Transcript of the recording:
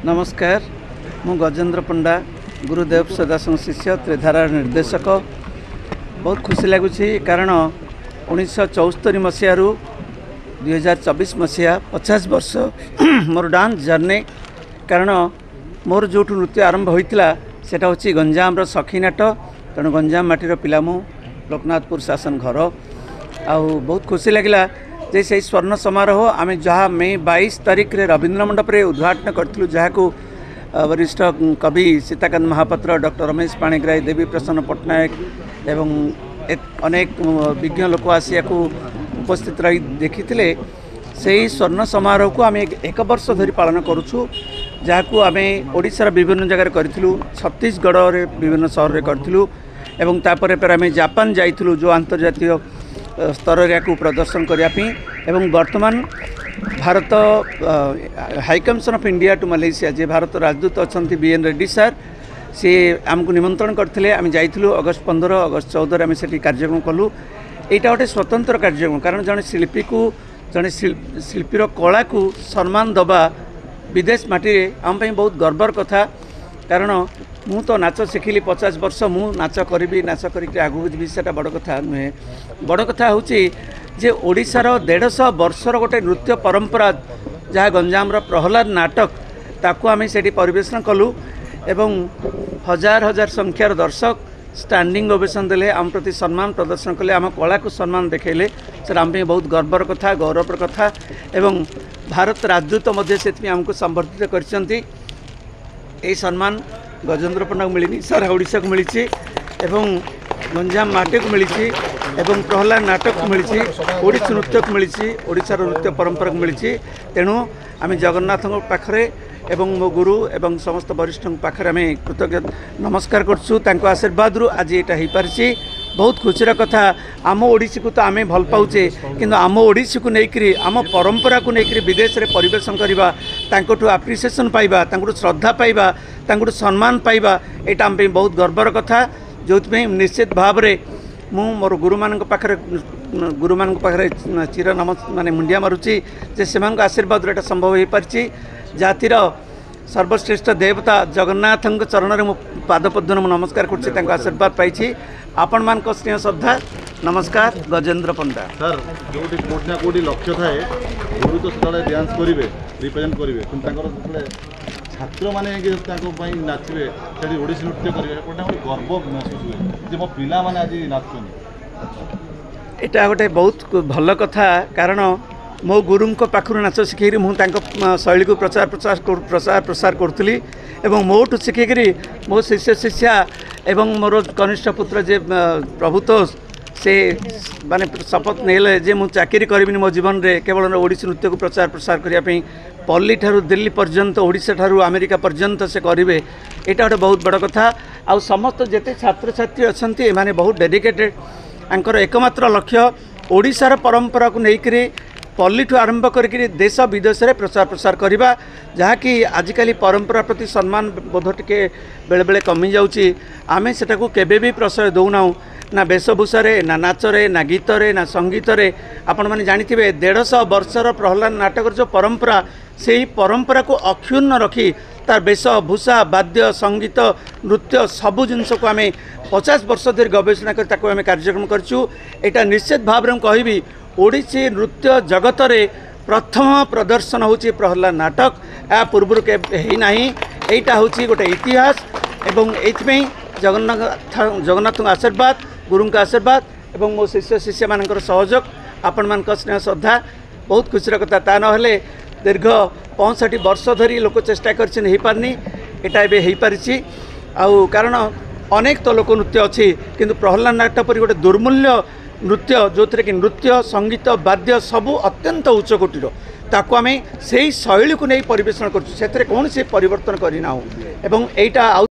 नमस्कार मु गजेंद्र पंडा गुरुदेव सदासंग शिष्य त्रिधारा निर्देशक। बहुत खुशी लगुच कारण 1974 मसीह 2024 मसीहा 50 वर्ष मोर डांस जर्नी। कारण मोर जो नृत्य आरंभ होता सेटा हूँ गंजाम सखीनाट। तेणु गंजाम माटीर पिला मु लोकनाथपुर शासन घर बहुत खुशी लगिला जे से स्वर्ण समारोह आम जहाँ मे 22 तारीख रे रवींद्र मंडप रे उद्घाटन करूँ, जहाँ वरिष्ठ कवि सीताकांत महापात्र, डॉक्टर रमेश पाणिग्राही, देवी प्रसन्न पट्टनायक एवं अनेक विज्ञ लोक आसिया उपस्थित रही देखी से स्वर्ण समारोह को आम एक वर्ष धरी पालन करुँ, जहाँ आम ओडिशार विभिन्न जगह करूँ, छत्तीसगढ़ रे विभिन्न सहर में करूँ एवं तापर आम जापान जाइलु जो अंतर्जातीय स्तर को प्रदर्शन करने। वर्तमान Bharat high commission of India to Malaysia जे भारत राजदूत अच्छा BN रेड्डी सर सी आमको निमंत्रण करते। आम जाइलु अगस्त 15 अगस्त 14 आम से कार्यक्रम कलु। यहाँ गोटे स्वतंत्र कार्यक्रम कारण जड़े शिल्पी को जड़े शिल्पीर कला को सम्मान दबा विदेश माटी आम बहुत गर्वर कथा। कारण मु तो नाच शिखिली 50 वर्ष मु नाच करी नाच करके आगू जी से बड़ कथा नुहे। बड़ कथा हूँ जे ओडिशार 150 वर्षर गोटे नृत्य परंपरा जहाँ गंजाम प्रहलाद नाटक ताकू आम से परिवेशन कलु एवं हजार हजार संख्यार दर्शक स्टैंडिंग ओवेशन देले, आम प्रति सम्मान प्रदर्शन कले, आम कला को सम्मान देखेले। सर आम बहुत गर्वर कथा, गौरवर कथा। एवं भारत राजदूत मध्य से आमको संबर्धित करछंती। यही सम्मान गजेंद्र पंडा को मिलनी, सारा ओडिशा को मिली एवं गंजाम माटी को मिली एवं प्रहलाद नाटक को मिली, ओडिसी नृत्य को मिली, ओडिशार नृत्य परंपरा को मिली। तेणु आम जगन्नाथ पाखरे एवं मो गुरु एवं समस्त वरिष्ठ पाखरे आम कृतज्ञ नमस्कार करछू। तांको आशीर्वाद रु आज यहाँ हो पारिछि। बहुत खुशीर कथा। आम ओडिसी को तो आम भल पाऊे किंतु आम ओडिसी को लेकर आम परंपरा को लेकर विदेश में परिवेशन करवा, तांकोठु एप्रिसिएशन पाइबा, तांकोठु श्रद्धा पाइबा, तांकोठु सम्मान पाइबा, यहाँ आम बहुत गर्वर कथा। जो निश्चित भाव में मु मोर गुरु मान पाखरे चिर माने मुंडिया मारुची जे से आशीर्वाद एटा संभव हो पारिछि। जातिर सर्वश्रेष्ठ देवता जगन्नाथ चरण में मु पादपद्म नमस्कार करछि, तांको आशीर्वाद पाइछि। आपण मान स्नेह श्रद्धा नमस्कार। गजेंद्र पंडा सर जो कोठना कोठी लक्ष्य थाए गुरु तो सदा डांस करिवे रिप्रेजेंट करिवे किंतु छात्र माने नाचे से ओडिसी नृत्य करेंगे गर्व महसूस हुए जे मो पिला माने आज नाचुन। एटा गोटे बहुत भल कथा। कारण मो गुरु पाखु नाच शिखी मुझे शैली को प्रचार प्रसार करूली एवं मोठू शिखिकी मो शिष्य शिष्या एवं मोर कनिष्ठ पुत्र जे प्रभुतोष से माने शपथ नेले जे मु चाकरी करिबिनी मो जीवन रे केवल ओडिसी नृत्य को प्रचार प्रसार करने पल्ली ठारू दिल्ली पर्यंत ओडिशा ठारू अमेरिका पर्यंत से करेंगे। यहाँ गोटे बहुत बड़ कथा। आ समस्त जेते छात्र छात्री अच्छा एमाने बहुत डेडिकेटेड। आंकर एकमात्र लक्ष्य ओडिशार परंपरा को लेकर पल्ली ठू आरंभ करके देश विदेश में प्रचार प्रसार करवा, जहाँ कि आजिकल परंपरा प्रति सम्मान बोध टे बेले बेले कमी जाऊँगी। आमे सेटा को केबे भी प्रश्रय दौना ना वेशभूषा ना नाचरे ना गीतरे ना संगीतरे। आपण मैंने जानिथिबे 150 वर्षर प्रहलाद नाटक जो परंपरा से ही परंपरा को अक्षुण्ण रखी तार वेशभूषा वाद्य संगीत नृत्य सबू जिनस को आम 50 वर्ष धरी गवेषणा कर कार्यक्रम करूँ। यहाँ निश्चित भाव में कहबी ओडिसी नृत्य जगत रे प्रथम प्रदर्शन होची प्रहलाद नाटक। या पूर्व के ना यहाँ हूँ गोटे इतिहास एवं ये जगन्नाथ आशीर्वाद गुरु आशीर्वाद एवं मो शिष्य शिष्य मान सहयोग आपण मान स्नेह श्रद्धा बहुत खुशी कथा। ता नहले दीर्घ 65 वर्ष धरी लोक चेष्टा कर पारनी यहाँ हो पारिछि। कारण अनेक तो लोक नृत्य अच्छी किंतु प्रहलाद नाटक पर गोटे दुर्मूल्य नृत्य जो थे कि नृत्य संगीत वाद्य सबू अत्यंत उच्च कोटीर ताकू आम से शैली को नहीं परिवेशन करूँ, से कौन से परिवर्तन करना एवं यहाँ